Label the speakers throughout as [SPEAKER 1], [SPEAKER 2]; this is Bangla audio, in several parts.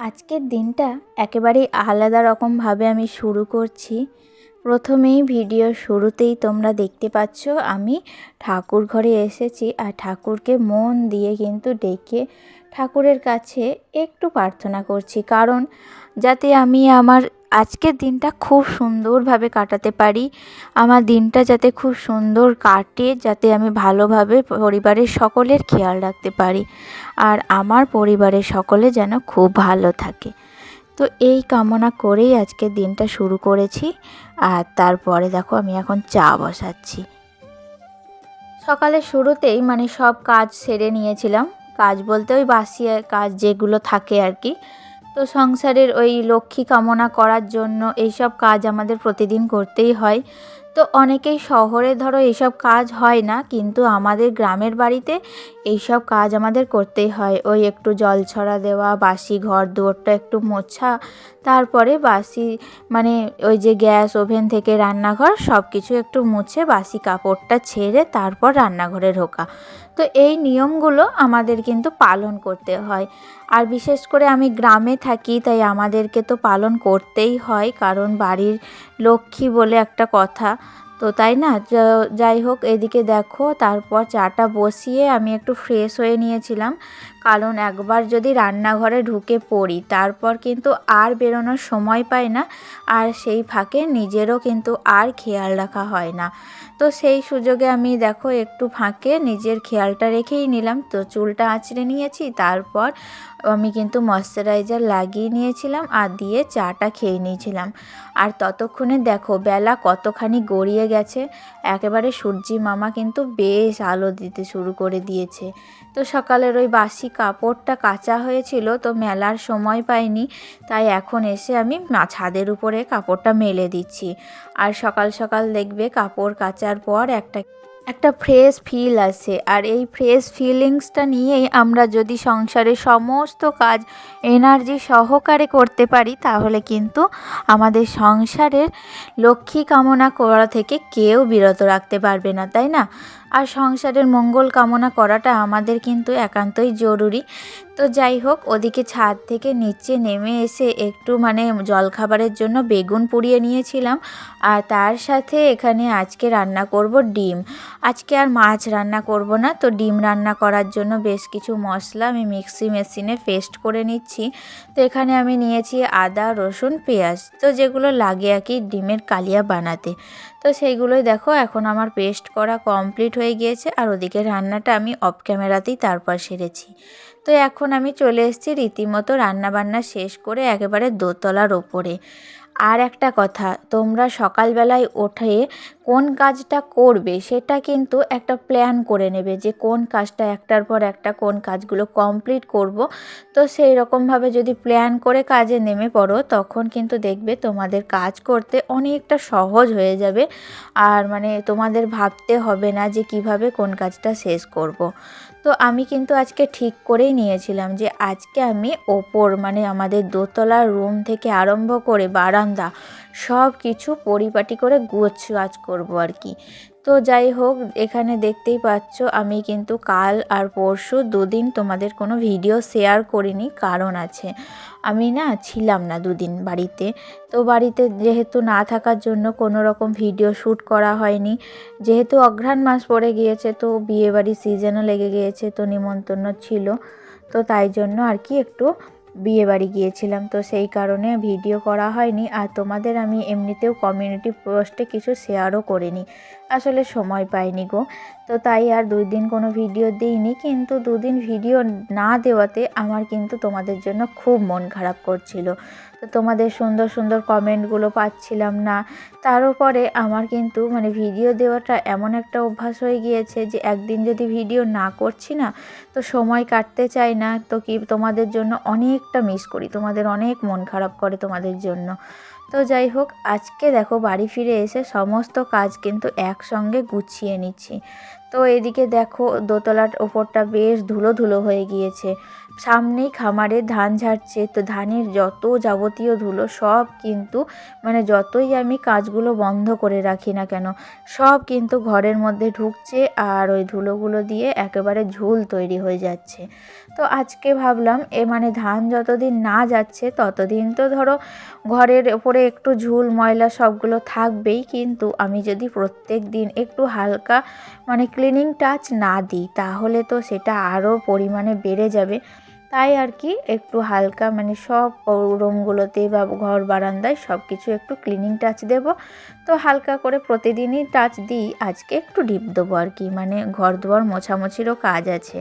[SPEAKER 1] আজকের দিনটা একেবারেই আলাদা রকমভাবে আমি শুরু করছি। প্রথমেই ভিডিওর শুরুতেই তোমরা দেখতে পাচ্ছ আমি ঠাকুর ঘরে এসেছি, আর ঠাকুরকে মন দিয়ে কিন্তু ডেকে ঠাকুরের কাছে একটু প্রার্থনা করছি, কারণ যাতে আমি আমার আজকের দিনটা খুব সুন্দরভাবে কাটাতে পারি, আমার দিনটা যাতে খুব সুন্দর কাটে, যাতে আমি ভালোভাবে পরিবারের সকলের খেয়াল রাখতে পারি, আর আমার পরিবারের সকলে যেন খুব ভালো থাকে। তো এই কামনা করেই আজকের দিনটা শুরু করেছি। আর তারপরে দেখো আমি এখন চা বসাচ্ছি। সকালের শুরুতেই সব কাজ সেরে নিয়েছিলাম। কাজ বলতে ওই বাসি কাজ যেগুলো থাকে আর কি। তো সংসারের ওই লক্ষ্মী কামনা করার জন্য এইসব কাজ আমাদের প্রতিদিন করতেই হয়। তো অনেকেই শহরে ধরো এইসব কাজ হয় না, কিন্তু আমাদের গ্রামের বাড়িতে এইসব কাজ আমাদের করতেই হয়। ওই একটু জল ছড়া দেওয়া, বাসি ঘর দুয়ারটা একটু মোছা, তারপরে বাসি ওই যে গ্যাস ওভেন থেকে রান্নাঘর সব কিছু একটু মুছে বাসি কাপড়টা ছেড়ে তারপর রান্নাঘরে ঢোকা। তো এই নিয়মগুলো আমাদের কিন্তু পালন করতে হয়। আর বিশেষ করে আমি গ্রামে থাকি, তাই আমাদেরকে তো পালন করতেই হয়, কারণ বাড়ির লক্ষ্মী বলে একটা কথা, তো তাই না। যাই হোক, এদিকে দেখো তারপর চাটা বসিয়ে আমি একটু ফ্রেশ হয়ে নিয়েছিলাম, কারণ একবার যদি রান্নাঘরে ঢুকে পড়ি তারপর কিন্তু আর বেরোনোর সময় পাই না, আর সেই ফাঁকে নিজেরও কিন্তু আর খেয়াল রাখা হয় না। তো সেই সুযোগে আমি দেখো একটু ফাঁকে নিজের খেয়ালটা রেখেই নিলাম। তো চুলটা আঁচড়ে নিয়েছি, তারপর আমি কিন্তু ময়শ্চারাইজার লাগিয়ে নিয়েছিলাম আর দিয়ে চাটা খেয়ে নিয়েছিলাম। আর ততক্ষণে দেখো বেলা কতখানি গড়িয়ে গেছে, একেবারে সূর্যি মামা কিন্তু বেশ আলো দিতে শুরু করে দিয়েছে। তো সকালের ওই বাসি কাপড়টা কাচা হয়েছিল, তো মেলার সময় পাইনি, তাই এখন এসে আমি ছাদের উপরে কাপড়টা মেলে দিচ্ছি। আর সকাল সকাল দেখবে কাপড় কাচার পর একটা ফ্রেশ ফিল আসে, আর এই ফ্রেশ ফিলিংসটা নিয়েই আমরা যদি সংসারের সমস্ত কাজ এনার্জি সহকারে করতে পারি, তাহলে কিন্তু আমাদের সংসারের লক্ষ্মী কামনা করা থেকে কেউ বিরত রাখতে পারবে না, তাই না। আর সংসারের মঙ্গল কামনা করাটা আমাদের কিন্তু একান্তই জরুরি। তো যাই হোক, ওদিকে ছাদ থেকে নিচে নেমে এসে একটু জলখাবারের জন্য বেগুন পুড়িয়ে নিয়েছিলাম, আর তার সাথে এখানে আজকে রান্না করব ডিম। আজকে আর মাছ রান্না করব না, তো ডিম রান্না করার জন্য বেশ কিছু মশলা আমি মিক্সি মেশিনে পেস্ট করে নিচ্ছি। তো এখানে আমি নিয়েছি আদা, রসুন, পেঁয়াজ, তো যেগুলো লাগে আর কি ডিমের কালিয়া বানাতে। তো সেইগুলোই দেখো এখন আমার পেস্ট করা কমপ্লিট হয়ে গিয়েছে, আর ওদিকে রান্নাটা আমি অফ ক্যামেরাতেই তারপর সেরেছি। তো এখন আমি চলে এসেছি রীতিমতো রান্নাবান্না শেষ করে একেবারে দোতলার ওপরে। আর একটা কথা, তোমরা সকালবেলায় উঠে কোন কাজটা করবে সেটা কিন্তু একটা প্ল্যান করে নেবে, যে কোন কাজটা একটার পর একটা কোন কাজগুলো কমপ্লিট করব। তো সেই রকমভাবে যদি প্ল্যান করে কাজে নেমে পড়ো, তখন কিন্তু দেখবে তোমাদের কাজ করতে অনেকটা সহজ হয়ে যাবে, আর তোমাদের ভাবতে হবে না যে কিভাবে কোন কাজটা শেষ করব। তো আমি কিন্তু আজকে ঠিক করেই নিয়েছিলাম যে আজকে আমি ওপর আমাদের দোতলার রুম থেকে আরম্ভ করে বারান্দা সব কিছু পরিপাটি করে গোছগাছ করবো আর কি। তো যাই হোক, এখানে দেখতেই পাচ্ছ আমি কিন্তু কাল আর পরশু দুদিন তোমাদের কোনো ভিডিও শেয়ার করিনি, কারণ আছে আমি ছিলাম না দুদিন বাড়িতে। তো বাড়িতে যেহেতু না থাকার জন্য কোনো রকম ভিডিও শ্যুট করা হয়নি, যেহেতু অঘ্রাণ মাস পড়ে গিয়েছে, তো বিয়েবাড়ি সিজনও লেগে গিয়েছে, তো নিমন্ত্রণ ছিল, তো তাই জন্য আর কি একটু বিয়েবাড়ি গিয়েছিলাম, তো সেই কারণে ভিডিও করা হয়নি। আর তোমাদের আমি এমনিতেও কমিউনিটি পোস্টে কিছু শেয়ারও করিনি, আসলে সময় পাইনি গো। তো তাই আর 2 দিন কোনো ভিডিও দিইনি, কিন্তু 2 দিন ভিডিও না দেওয়াতে আমার কিন্তু তোমাদের জন্য খুব মন খারাপ করছিল। তো তোমাদের সুন্দর সুন্দর কমেন্টগুলো পাচ্ছিলাম না, তার উপরে আমার কিন্তু ভিডিও দেওয়াটা এমন একটা অভ্যাস হয়ে গিয়েছে যে একদিন যদি ভিডিও না করছি না, তো সময় কাটতে চাই না, তো কি তোমাদের জন্য অনেকটা মিস করি, তোমাদের অনেক মন খারাপ করে তোমাদের জন্য। তো যাই হোক, আজকে দেখো বাড়ি ফিরে এসে সমস্ত কাজ কিন্তু একসঙ্গে গুছিয়ে নিচ্ছি। তো এদিকে দেখো দোতলার ওপরটা বেশ ধুলো ধুলো হয়ে গিয়েছে, সামনেই খামারে ধান ঝাড়ছে, তো ধানের যত যাবতীয় ধুলো সব কিন্তু মানে যতই আমি কাজগুলো বন্ধ করে রাখি না কেন সব কিন্তু ঘরের মধ্যে ঢুকছে, আর ওই ধুলোগুলো দিয়ে একেবারে ঝুল তৈরি হয়ে যাচ্ছে। তো আজকে ভাবলাম মানে ধান যতদিন না যাচ্ছে ততদিন তো ধরো ঘরের ওপরে একটু ঝুল ময়লা সবগুলো থাকবেই, কিন্তু আমি যদি প্রত্যেক দিন একটু হালকা মানে ক্লিনিং টাচ না দিই তাহলে তো সেটা আরও পরিমাণে বেড়ে যাবে। তাই আর কি একটু হালকা মানে সব রুমগুলোতে বা ঘর বারান্দায় সব কিছু একটু ক্লিনিং টাচ দেব। তো হালকা করে প্রতিদিনই টাচ দিই, আজকে একটু ডিপ দেবো আর কি, মানে ঘর দুয়ার মোছামুছিরও কাজ আছে।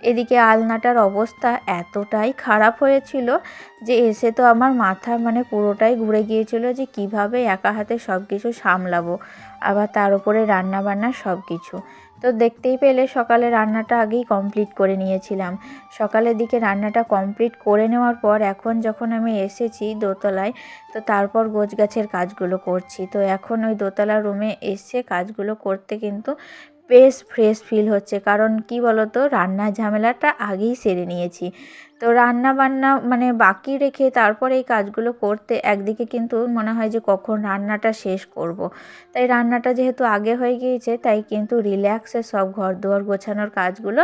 [SPEAKER 1] এদিকে আলনাটার অবস্থা এতটাই খারাপ হয়েছিল যে এসে তো আমার মাথা মানে পুরোটাই ঘুরে গিয়েছিল যে কিভাবে একা হাতে সব কিছু সামলাবো, আবার তার উপরে রান্নাবান্না সব কিছু। তো দেখতেই পেলে সকালে রান্নাটা আগেই কমপ্লিট করে নিয়েছিলাম। সকালের দিকে রান্নাটা কমপ্লিট করে নেওয়ার পর এখন যখন আমি এসেছি দোতলায়, তো তারপর গোছগাছের কাজগুলো করছি। তো এখন ওই দোতলা রুমে এসে কাজগুলো করতে কিন্তু বেশ ফ্রেশ ফিল হচ্ছে, কারণ কি বলতো রান্নার ঝামেলাটা আগেই সেরে নিয়েছি। তো রান্না বান্না মানে বাকি রেখে তারপর এই কাজগুলো করতে একদিকে কিন্তু মনে হয় যে কখন রান্নাটা শেষ করব। তাই রান্নাটা যেহেতু আগে হয়ে গিয়েছে তাই কিন্তু রিল্যাক্সে সব ঘর দুয়ার গোছানোর কাজগুলো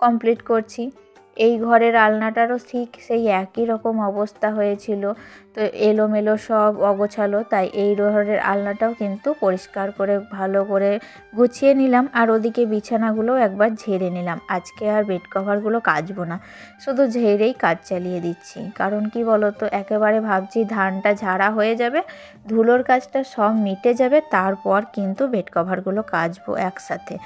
[SPEAKER 1] কমপ্লিট করছি। এই ঘরের আলনাটারও ঠিক সেই একই রকম অবস্থা হয়েছিল, তো এলোমেলো সব অগোছালো, তাই এই ঘরের আলনাটাও কিন্তু পরিষ্কার করে ভালো করে গুছিয়ে নিলাম। আর ওদিকে বিছানাগুলোও একবার ঝেড়ে নিলাম। আজকে আর বেড কভারগুলো কাচবো না, শুধু ঝেড়েই কাজ চালিয়ে দিচ্ছি। কারণ কি বলতো একেবারে ভাবছি ধানটা ঝাড়া হয়ে যাবে, ধুলোর কাজটা সব মিটে যাবে, তারপর কিন্তু বেড কভারগুলো কাচবো একসাথে।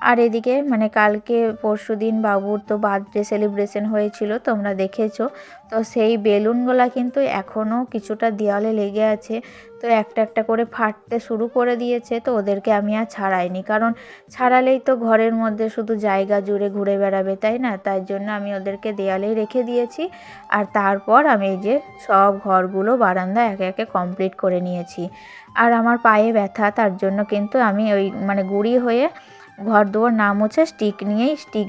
[SPEAKER 1] আর এদিকে মানে কালকে পরশুদিন বাবুর তো বার্থডে সেলিব্রেশন হয়েছিল, তোমরা দেখেছো। তো সেই বেলুনগুলা কিন্তু এখনও কিছুটা দেওয়ালে লেগে আছে, তো একটা একটা করে ফাটতে শুরু করে দিয়েছে। তো ওদেরকে আমি আর ছাড়াইনি, কারণ ছাড়ালেই তো ঘরের মধ্যে শুধু জায়গা জুড়ে ঘুরে বেড়াবে, তাই না? তাই জন্য আমি ওদেরকে দেয়ালেই রেখে দিয়েছি। আর তারপর আমি এই যে সব ঘরগুলো বারান্দা একে একে কমপ্লিট করে নিয়েছি। আর আমার পায়ে ব্যথা, তার জন্য কিন্তু আমি ওই মানে গুঁড়ি হয়ে ঘর দুয়ার না মুছে স্টিক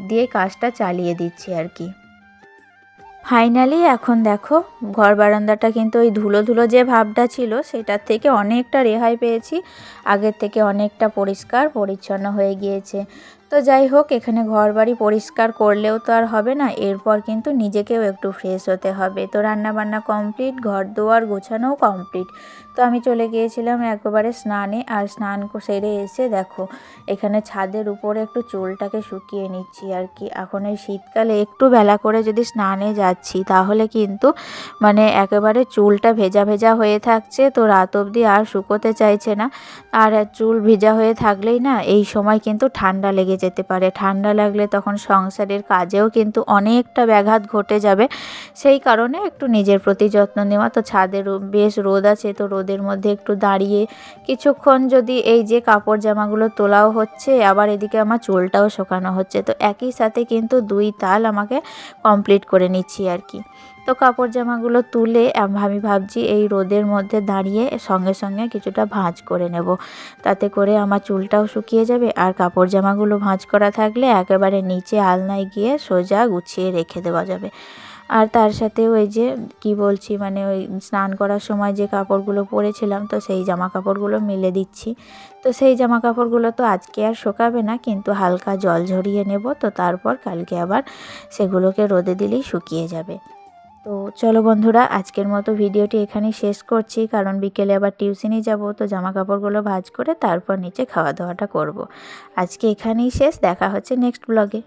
[SPEAKER 1] দিয়েই কাজটা চালিয়ে দিচ্ছি আর কি। ফাইনালি এখন দেখো ঘর বারান্দাটা কিন্তু ওই ধুলো ধুলো যে ভাবটা ছিল সেটার থেকে অনেকটা রেহাই পেয়েছি, আগের থেকে অনেকটা পরিষ্কার পরিচ্ছন্ন হয়ে গিয়েছে। তো যাই হোক, এখানে ঘর বাড়ি পরিষ্কার করলেও তো আর হবে না, এরপর কিন্তু নিজেকেও একটু ফ্রেশ হতে হবে। তো রান্নাবান্না কমপ্লিট, ঘর দুয়ার গোছানোও কমপ্লিট। তো আমি চলে গিয়েছিলাম একবারে স্নানে, আর স্নান সেরে এসে দেখো এখানে ছাদের উপরে একটু চুলটাকে শুকিয়ে নিচ্ছি আর কি। এখন এই শীতকালে একটু বেলা করে যদি স্নানে যাচ্ছি তাহলে কিন্তু মানে একেবারে চুলটা ভেজা ভেজা হয়ে থাকছে, তো রাত অবধি আর শুকোতে চাইছে না। আর চুল ভেজা হয়ে থাকলেই না এই সময় কিন্তু ঠান্ডা লেগে যেতে পারে, ঠান্ডা লাগলে তখন সংসারের কাজেও কিন্তু অনেকটা ব্যাঘাত ঘটে যাবে। সেই কারণে একটু নিজের প্রতি যত্ন নেওয়া। তো ছাদে বেশ রোদ আছে, তো রোদের মধ্যে একটু দাঁড়িয়ে কিছুক্ষণ যদি এই যে কাপড় জামাগুলো তোলাও হচ্ছে, আবার এদিকে আমার চুলটাও শুকানো হচ্ছে, তো একই সাথে কিন্তু দুই তাল আমাকে কমপ্লিট করে নিচ্ছি আর কি। তো কাপড় জামাগুলো তুলে আমি ভাবছি এই রোদের মধ্যে দাঁড়িয়ে সঙ্গে সঙ্গে কিছুটা ভাঁজ করে নেব, তাতে করে আমার চুলটাও শুকিয়ে যাবে, আর কাপড় জামাগুলো ভাঁজ করা থাকলে একেবারে নিচে আলনায় গিয়ে সোজা গুছিয়ে রেখে দেওয়া যাবে। আর তার সাথে ওই যে কি বলছি মানে ওই স্নান করার সময় যে কাপড়গুলো পরেছিলাম, তো সেই জামা কাপড়গুলো মেলে দিচ্ছি। তো সেই জামা কাপড়গুলো তো আজকে আর শুকাবে না, কিন্তু হালকা জল ঝরিয়ে নেব, তো তারপর কালকে আবার সেগুলোকে রোদে দিলেই শুকিয়ে যাবে। তো চলো বন্ধুরা, আজকের মতো ভিডিওটি এখানেই শেষ করছি, কারণ বিকেলে আবার টিউশনি যাব। তো জামা কাপড়গুলো ভাঁজ করে তারপর নিচে খাওয়া দাওয়াটা করব। আজকে এখানেই শেষ, দেখা হচ্ছে নেক্সট ব্লগে।